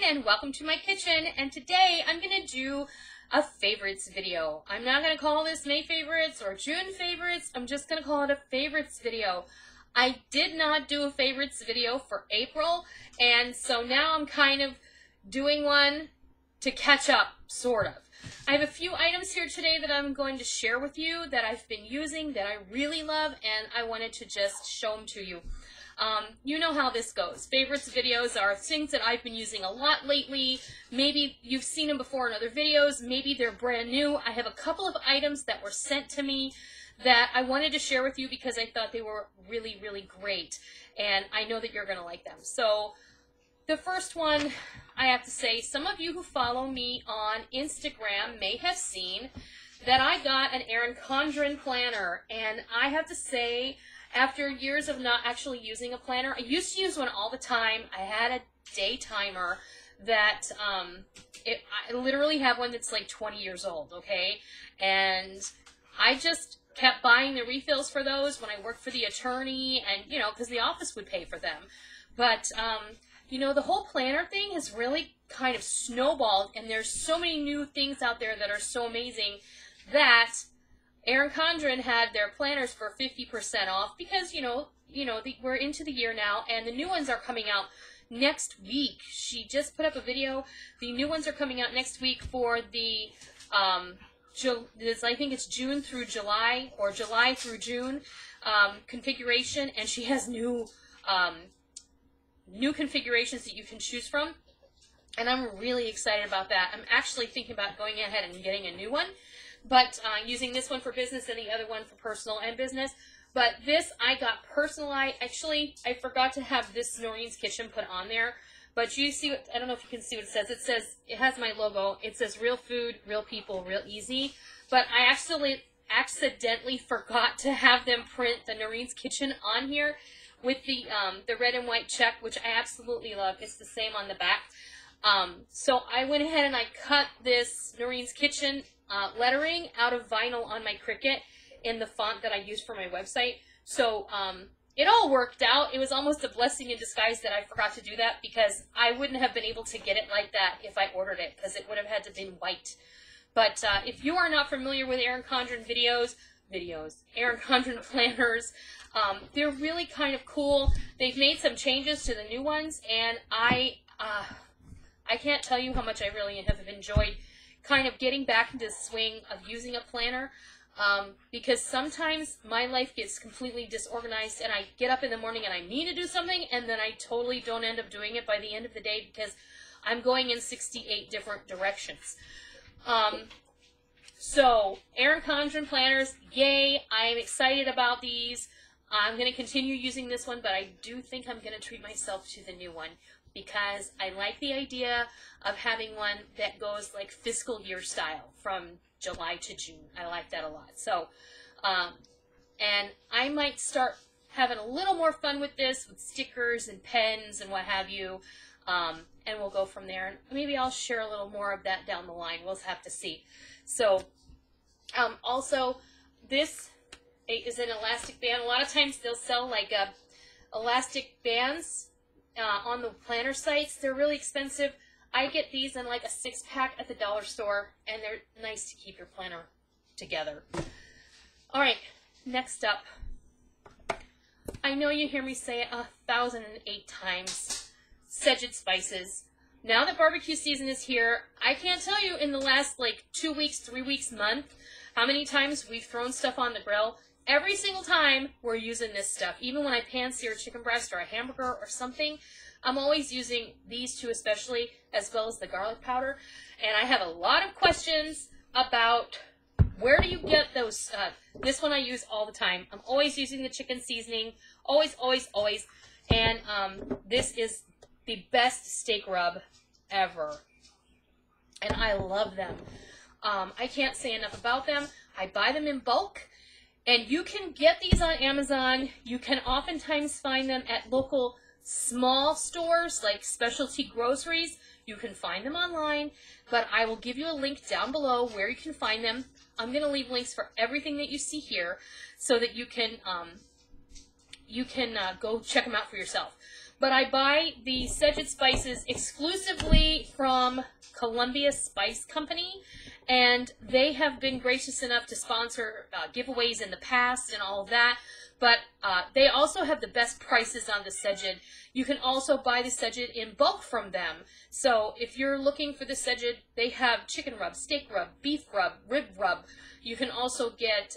and welcome to my kitchen. And today I'm going to do a favorites video. I'm not going to call this May favorites or June favorites. I'm just going to call it a favorites video. I did not do a favorites video for April, and so now I'm kind of doing one to catch up, sort of. I have a few items here today that I'm going to share with you that I've been using, that I really love, and I wanted to just show them to you. You know how this goes. Favorites videos are things that I've been using a lot lately. Maybe you've seen them before in other videos. Maybe they're brand new. I have a couple of items that were sent to me that I wanted to share with you because I thought they were really, really great. And I know that you're going to like them. So the first one, I have to say, some of you who follow me on Instagram may have seen that I got an Erin Condren planner. And I have to say, after years of not actually using a planner, I used to use one all the time. I had a day timer that, I literally have one that's like 20 years old, okay? And I just kept buying the refills for those when I worked for the attorney and, you know, because the office would pay for them. But, you know, the whole planner thing has really kind of snowballed, and there's so many new things out there that are so amazing that Erin Condren had their planners for 50% off because, we're into the year now, and the new ones are coming out next week. She just put up a video. The new ones are coming out next week for the, I think it's June through July, or July through June configuration, and she has new configurations that you can choose from, and I'm really excited about that. I'm actually thinking about going ahead and getting a new one, but using this one for business and the other one for personal and business. But this I got personalized. Actually, I forgot to have this Noreen's Kitchen put on there, but you see what, I don't know if you can see what it says. It has my logo. It says real food, real people, real easy. But I accidentally forgot to have them print the Noreen's Kitchen on here with the red and white check, which I absolutely love. It's the same on the back. So I went ahead and I cut this Noreen's Kitchen lettering out of vinyl on my Cricut in the font that I used for my website. So it all worked out. It was almost a blessing in disguise that I forgot to do that, because I wouldn't have been able to get it like that if I ordered it, because it would have had to been white. But if you are not familiar with Erin Condren Erin Condren planners, they're really kind of cool. They've made some changes to the new ones, and I can't tell you how much I really have enjoyed kind of getting back into the swing of using a planner, because sometimes my life gets completely disorganized, and I get up in the morning and I need to do something, and then I totally don't end up doing it by the end of the day because I'm going in 68 different directions. So, Erin Condren planners, yay! I'm excited about these. I'm going to continue using this one, but I do think I'm going to treat myself to the new one, because I like the idea of having one that goes like fiscal year style from July to June. I like that a lot. So, and I might start having a little more fun with this, with stickers and pens and what have you, and we'll go from there. And maybe I'll share a little more of that down the line. We'll have to see. So, also, this is an elastic band. A lot of times they'll sell like elastic bands on the planner sites. They're really expensive. I get these in like a 6-pack at the dollar store, and they're nice to keep your planner together. All right, next up. I know you hear me say it 1,008 times. Szeged spices. Now that barbecue season is here, I can't tell you in the last like 2 weeks, 3 weeks, month, how many times we've thrown stuff on the grill. Every single time we're using this stuff. Even when I pan-sear a chicken breast or a hamburger or something, I'm always using these two especially, as well as the garlic powder. And I have a lot of questions about where do you get those. This one I use all the time. I'm always using the chicken seasoning. Always, always, always. And this is the best steak rub ever. And I love them. I can't say enough about them. I buy them in bulk. And you can get these on Amazon. You can oftentimes find them at local small stores like specialty groceries. You can find them online, but I will give you a link down below where you can find them. I'm going to leave links for everything that you see here so that you can go check them out for yourself. but I buy the Szeged spices exclusively from Columbia Spice Company, and they have been gracious enough to sponsor giveaways in the past and all of that, but they also have the best prices on the Szeged. You can also buy the Szeged in bulk from them. So if you're looking for the Szeged, they have chicken rub, steak rub, beef rub, rib rub. You can also get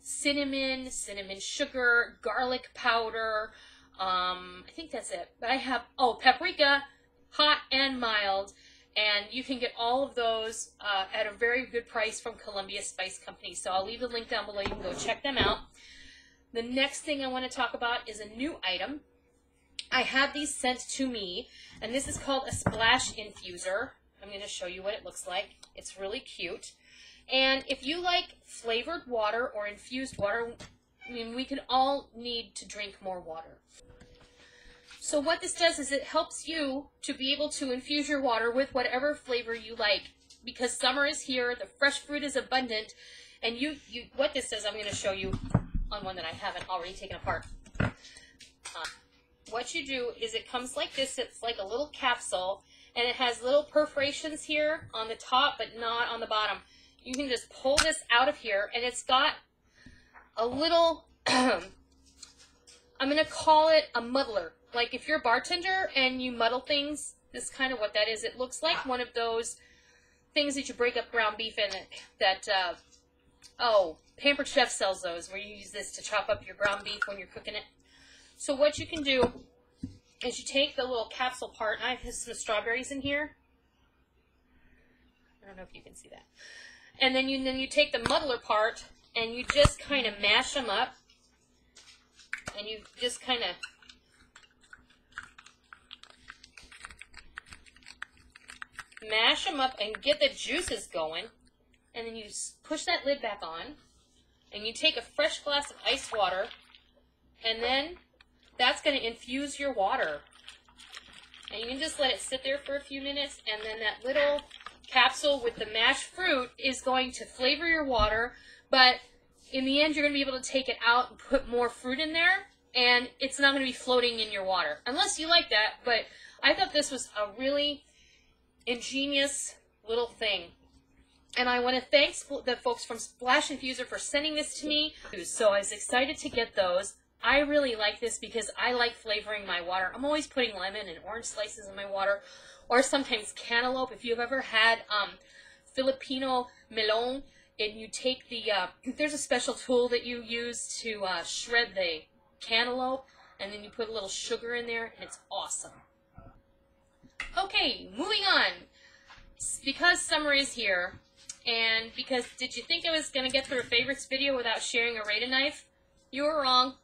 cinnamon sugar, garlic powder. I think that's it. But I have, paprika, hot and mild. And you can get all of those at a very good price from Columbia Spice Company. So I'll leave the link down below. You can go check them out. The next thing I want to talk about is a new item. I have these sent to me, and this is called a splash infuser. I'm going to show you what it looks like. It's really cute. And if you like flavored water or infused water, I mean, we can all need to drink more water. So what this does is it helps you to be able to infuse your water with whatever flavor you like. Because summer is here, the fresh fruit is abundant, and what this does, I'm going to show you on one that I haven't already taken apart. What you do is it comes like this. It's like a little capsule, and it has little perforations here on the top, but not on the bottom. You can just pull this out of here, and it's got a little, I'm going to call it a muddler. Like if you're a bartender and you muddle things, this is kind of what that is. It looks like one of those things that you break up ground beef in that, Pampered Chef sells those, where you use this to chop up your ground beef when you're cooking it. So what you can do is you take the little capsule part, and I have some strawberries in here. I don't know if you can see that. And then you take the muddler part, and you just kind of mash them up, and you just kind of mash them up and get the juices going, and then you push that lid back on, and you take a fresh glass of ice water, and then that's going to infuse your water. And you can just let it sit there for a few minutes, and then that little capsule with the mashed fruit is going to flavor your water, but in the end you're going to be able to take it out and put more fruit in there, and it's not going to be floating in your water, unless you like that. But I thought this was a really ingenious little thing. And I want to thank the folks from Splash Infuser for sending this to me. So I was excited to get those. I really like this because I like flavoring my water. I'm always putting lemon and orange slices in my water, or sometimes cantaloupe. If you've ever had Filipino melon, and you take the, there's a special tool that you use to shred the cantaloupe, and then you put a little sugar in there, and it's awesome. Okay, moving on. Because summer is here, and because did you think I was going to get through a favorites video without sharing a Rada knife? You were wrong.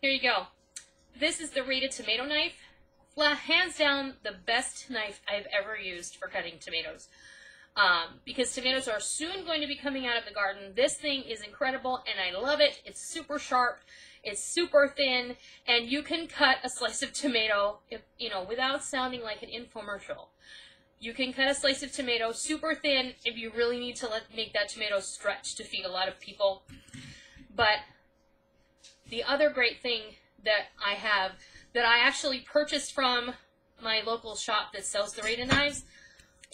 Here you go. This is the Rada tomato knife. Hands down the best knife I've ever used for cutting tomatoes. Because tomatoes are soon going to be coming out of the garden. This thing is incredible, and I love it. It's super sharp. It's super thin, and you can cut a slice of tomato, without sounding like an infomercial. You can cut a slice of tomato super thin if you really need to make that tomato stretch to feed a lot of people. But the other great thing that I have, that I actually purchased from my local shop that sells the Rada knives,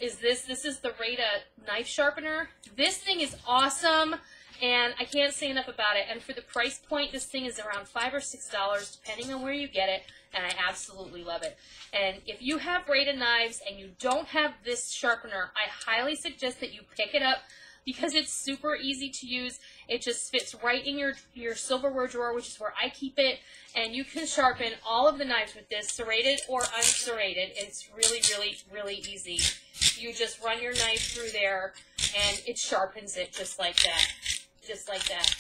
is this. This is the Rada knife sharpener. This thing is awesome, and I can't say enough about it. And for the price point, this thing is around $5 or $6, depending on where you get it, and I absolutely love it. And if you have Rada knives and you don't have this sharpener, I highly suggest that you pick it up, because it's super easy to use. It just fits right in your silverware drawer, which is where I keep it, and you can sharpen all of the knives with this, serrated or unserrated. It's really, really, really easy. You just run your knife through there, and it sharpens it just like that. Just like that.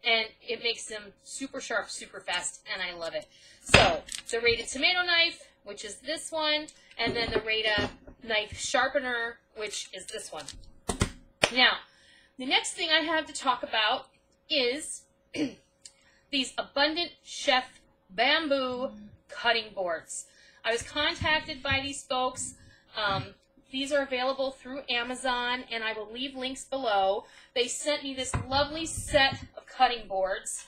And it makes them super sharp, super fast, and I love it. So, the Rada tomato knife, which is this one, and then the Rada knife sharpener, which is this one. Now, the next thing I have to talk about is these Abundant Chef bamboo cutting boards. I was contacted by these folks. These are available through Amazon, and I will leave links below. They sent me this lovely set of cutting boards.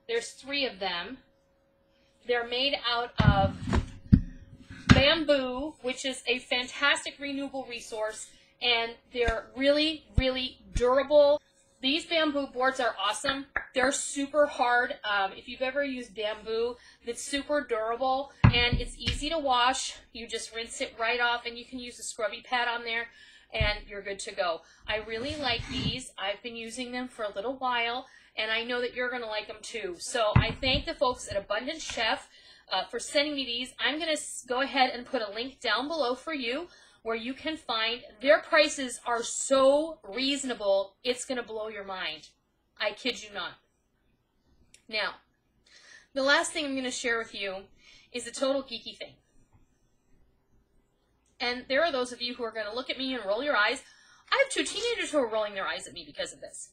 There's 3 of them. They're made out of bamboo, which is a fantastic renewable resource, and they're really, really durable. These bamboo boards are awesome. They're super hard. If you've ever used bamboo, it's super durable, and it's easy to wash. You just rinse it right off, and you can use a scrubby pad on there, and you're good to go. I really like these. I've been using them for a little while, and I know that you're going to like them too. So I thank the folks at Abundant Chef for sending me these. I'm going to go ahead and put a link down below for you where you can find. Their prices are so reasonable, it's going to blow your mind. I kid you not. Now, the last thing I'm going to share with you is a total geeky thing. And there are those of you who are going to look at me and roll your eyes. I have 2 teenagers who are rolling their eyes at me because of this.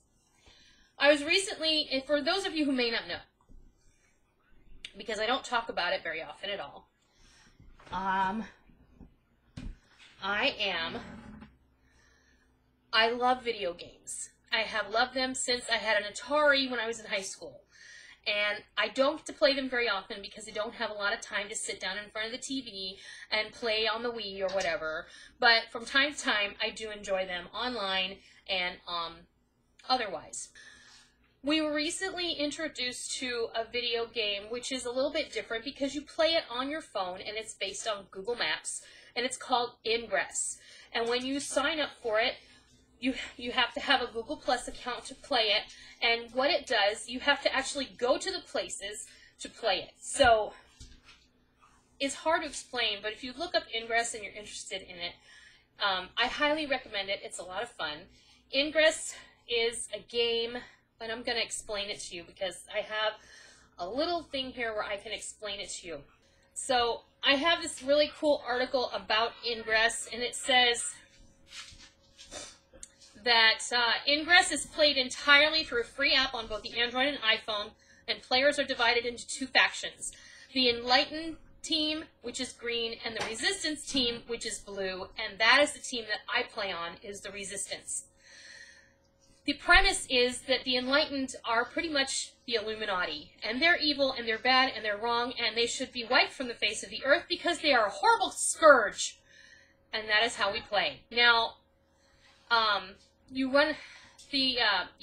I was recently, and for those of you who may not know, because I don't talk about it very often at all, I love video games. I have loved them since I had an Atari when I was in high school. And I don't get to play them very often because I don't have a lot of time to sit down in front of the TV and play on the Wii or whatever. But from time to time, I do enjoy them online and otherwise. We were recently introduced to a video game which is a little bit different because you play it on your phone and it's based on Google Maps, and it's called Ingress. And when you sign up for it, you have to have a Google Plus account to play it, and what it does, you have to actually go to the places to play it. So it's hard to explain, but if you look up Ingress and you're interested in it, I highly recommend it. It's a lot of fun. Ingress is a game, and I'm going to explain it to you because I have a little thing here where I can explain it to you. So I have this really cool article about Ingress, and it says that Ingress is played entirely through a free app on both the Android and iPhone, and players are divided into 2 factions. The Enlightened team, which is green, and the Resistance team, which is blue, and that is the team that I play on, is the Resistance. The premise is that the Enlightened are pretty much the Illuminati, and they're evil, and they're bad, and they're wrong, and they should be wiped from the face of the earth because they are a horrible scourge. And that is how we play. Now, you run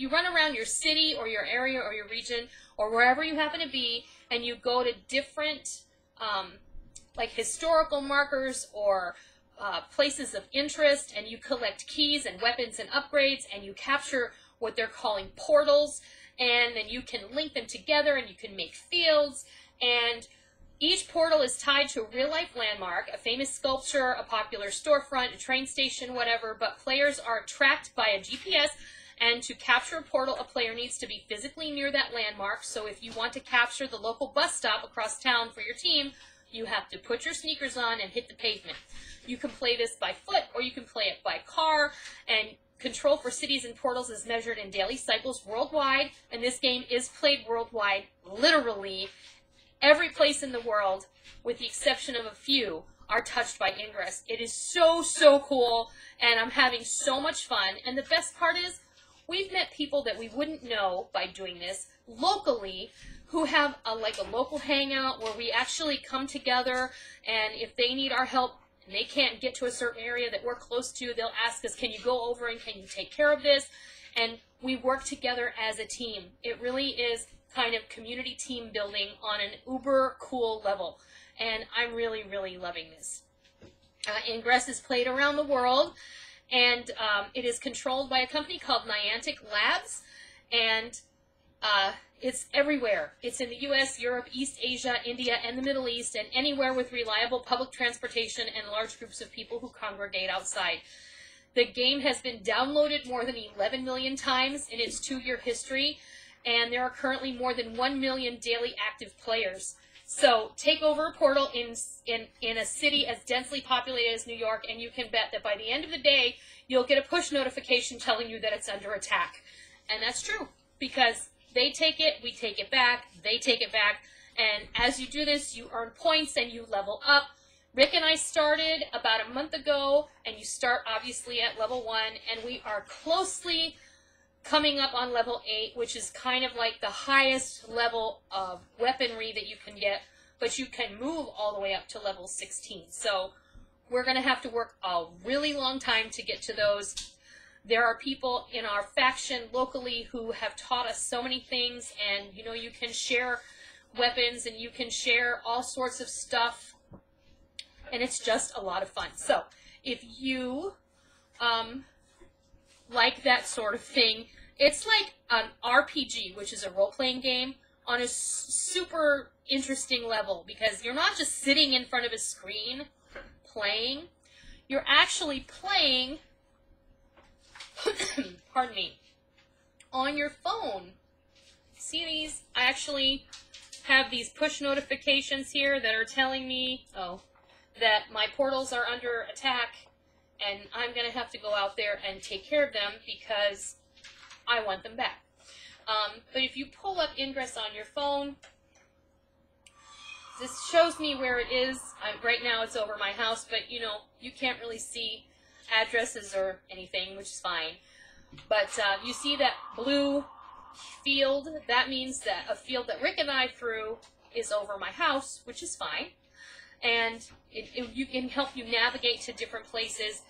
around your city or your area or your region or wherever you happen to be, and you go to different like historical markers or places of interest, and you collect keys and weapons and upgrades, and you capture what they're calling portals, and then you can link them together and you can make fields, and each portal is tied to a real-life landmark, a famous sculpture, a popular storefront, a train station, whatever, but players are tracked by a GPS, and to capture a portal, a player needs to be physically near that landmark. So if you want to capture the local bus stop across town for your team, you have to put your sneakers on and hit the pavement. You can play this by foot, or you can play it by car, and control for cities and portals is measured in daily cycles worldwide, and this game is played worldwide, literally. Every place in the world, with the exception of a few, are touched by Ingress. It is so, so cool, and I'm having so much fun. And the best part is, we've met people that we wouldn't know by doing this locally, who have a local hangout where we actually come together, and if they need our help and they can't get to a certain area that we're close to, they'll ask us, can you go over and can you take care of this? And we work together as a team. It really is kind of community team building on an uber cool level, and I'm really, really loving this. Ingress is played around the world, and it is controlled by a company called Niantic Labs, and it's everywhere. It's in the US, Europe, East Asia, India, and the Middle East, and anywhere with reliable public transportation and large groups of people who congregate outside. The game has been downloaded more than 11 million times in its 2-year history, and there are currently more than 1 million daily active players. So take over a portal in a city as densely populated as New York, and you can bet that by the end of the day, you'll get a push notification telling you that it's under attack. And that's true, because they take it, we take it back, they take it back, and as you do this, you earn points and you level up. Rick and I started about a month ago, and you start obviously at level 1, and we are closely coming up on level 8, which is kind of like the highest level of weaponry that you can get but you can move all the way up to level 16. So we're going to have to work a really long time to get to those. There are people in our faction locally who have taught us so many things, and you know, you can share weapons and you can share all sorts of stuff, and it's just a lot of fun. So if you like that sort of thing, it's like an RPG, which is a role-playing game, on a super interesting level, because you're not just sitting in front of a screen playing, you're actually playing pardon me, on your phone. See these? I actually have these push notifications here that are telling me, that my portals are under attack, and I'm going to have to go out there and take care of them because I want them back. But if you pull up Ingress on your phone, this shows me where it is. Right now it's over my house, but you know, you can't really see addresses or anything, which is fine. But you see that blue field? That means that a field that Rick and I threw is over my house, which is fine. And you can help you navigate to different places,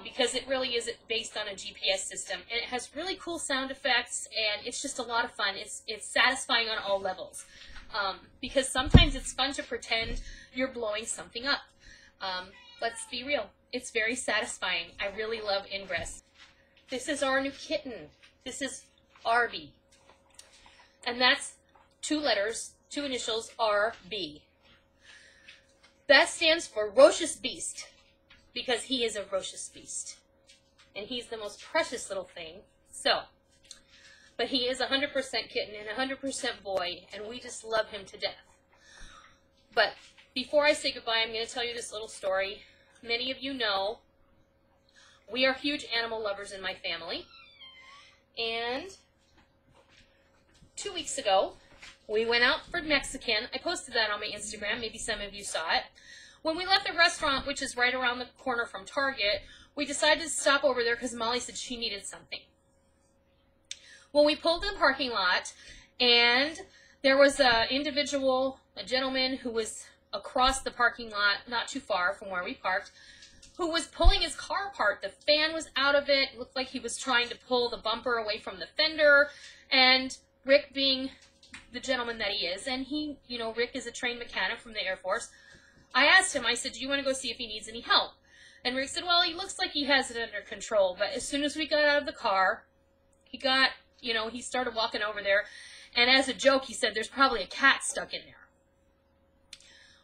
because it really is based on a GPS system. And it has really cool sound effects, and it's just a lot of fun. It's satisfying on all levels. Because sometimes it's fun to pretend you're blowing something up. Let's be real. It's very satisfying. I really love Ingress. This is our new kitten. This is RB. And that's 2 letters, 2 initials, RB. That stands for Rocious Beast, because he is a Rocious Beast. And he's the most precious little thing. So, but he is 100% kitten and 100% boy, and we just love him to death. But before I say goodbye, I'm going to tell you this little story. Many of you know we are huge animal lovers in my family. And 2 weeks ago, we went out for Mexican. I posted that on my Instagram. Maybe some of you saw it. When we left the restaurant, which is right around the corner from Target, we decided to stop over there because Molly said she needed something. Well, we pulled in the parking lot, and there was a gentleman who was across the parking lot, not too far from where we parked, who was pulling his car apart. The fan was out of it. It looked like he was trying to pull the bumper away from the fender, and Rick, being the gentleman that he is, and he, you know, Rick is a trained mechanic from the Air Force, I asked him, I said, do you want to go see if he needs any help? And Rick said, well, he looks like he has it under control. But as soon as we got out of the car, he got, you know, he started walking over there, and as a joke, he said, there's probably a cat stuck in there.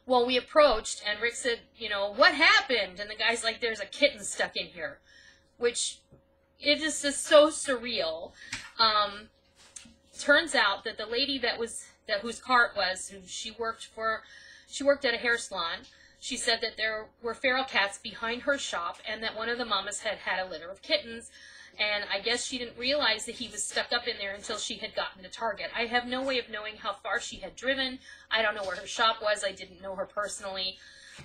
Well, we approached, and Rick said, you know, what happened? And the guy's like, there's a kitten stuck in here, which it is just so surreal. Turns out that the lady whose car it was, who she worked at a hair salon. She said that there were feral cats behind her shop, and that one of the mamas had had a litter of kittens. And I guess she didn't realize that he was stuck up in there until she had gotten to Target. I have no way of knowing how far she had driven. I don't know where her shop was. I didn't know her personally.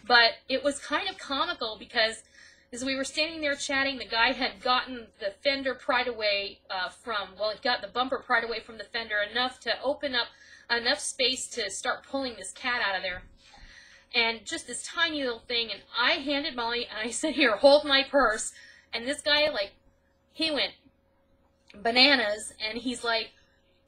But it was kind of comical because as we were standing there chatting, the guy had gotten the fender pried away he got the bumper pried away from the fender enough to open up enough space to start pulling this cat out of there. And just this tiny little thing. And I handed Molly, and I said, here, hold my purse. And this guy, like, he went bananas, and he's like,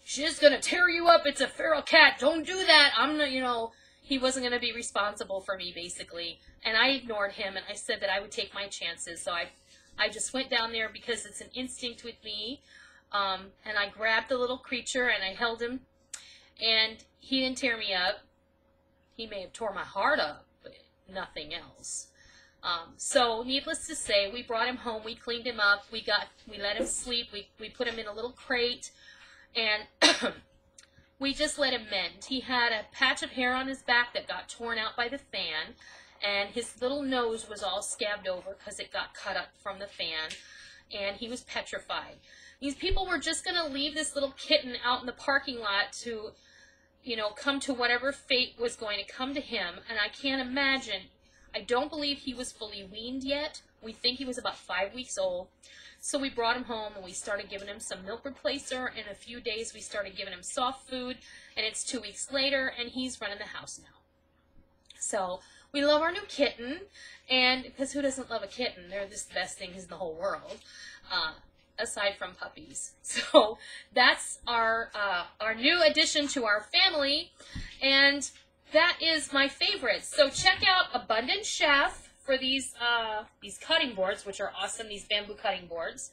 she's going to tear you up. It's a feral cat. Don't do that. I'm not, you know, he wasn't going to be responsible for me, basically. And I ignored him, and I said that I would take my chances. So I just went down there because it's an instinct with me. And I grabbed the little creature, and I held him. And he didn't tear me up. He may have tore my heart up, but nothing else. So needless to say, we brought him home, we cleaned him up, we let him sleep, we put him in a little crate, and we just let him mend. He had a patch of hair on his back that got torn out by the fan, and his little nose was all scabbed over because it got cut up from the fan, and he was petrified. These people were just going to leave this little kitten out in the parking lot to, you know, come to whatever fate was going to come to him, and I can't imagine. I don't believe he was fully weaned yet. We think he was about 5 weeks old. So we brought him home, and we started giving him some milk replacer. In a few days, we started giving him soft food, and it's 2 weeks later, and he's running the house now. So we love our new kitten, and because who doesn't love a kitten? They're just the best things in the whole world, aside from puppies. So that's our new addition to our family, and that is my favorite. So check out Abundant Chef for these cutting boards, which are awesome, these bamboo cutting boards.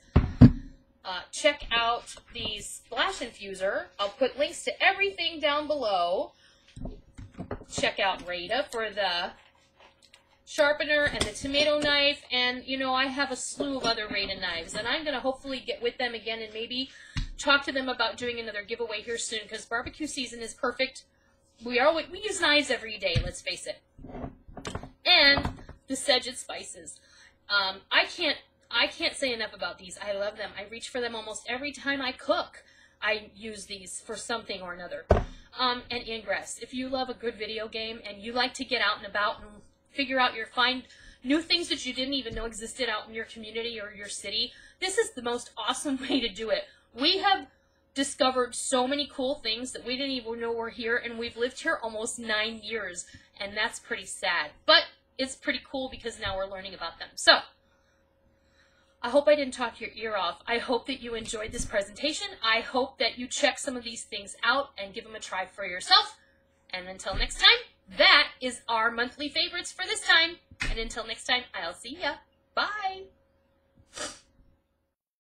Check out the Splash Infuser. I'll put links to everything down below. Check out Rada for the sharpener and the tomato knife, and you know, I have a slew of other Rada knives, and I'm going to hopefully get with them again and maybe talk to them about doing another giveaway here soon, because barbecue season is perfect. We use knives every day, let's face it. And the Szeged spices. I can't say enough about these. I love them. I reach for them almost every time I cook. I use these for something or another. And Ingress. If you love a good video game and you like to get out and about and figure out find new things that you didn't even know existed out in your community or your city, this is the most awesome way to do it. We have discovered so many cool things that we didn't even know were here, and we've lived here almost 9 years, and that's pretty sad. But it's pretty cool because now we're learning about them. So I hope I didn't talk your ear off. I hope that you enjoyed this presentation. I hope that you check some of these things out and give them a try for yourself. And until next time, that is our monthly favorites for this time. And until next time, I'll see ya. Bye.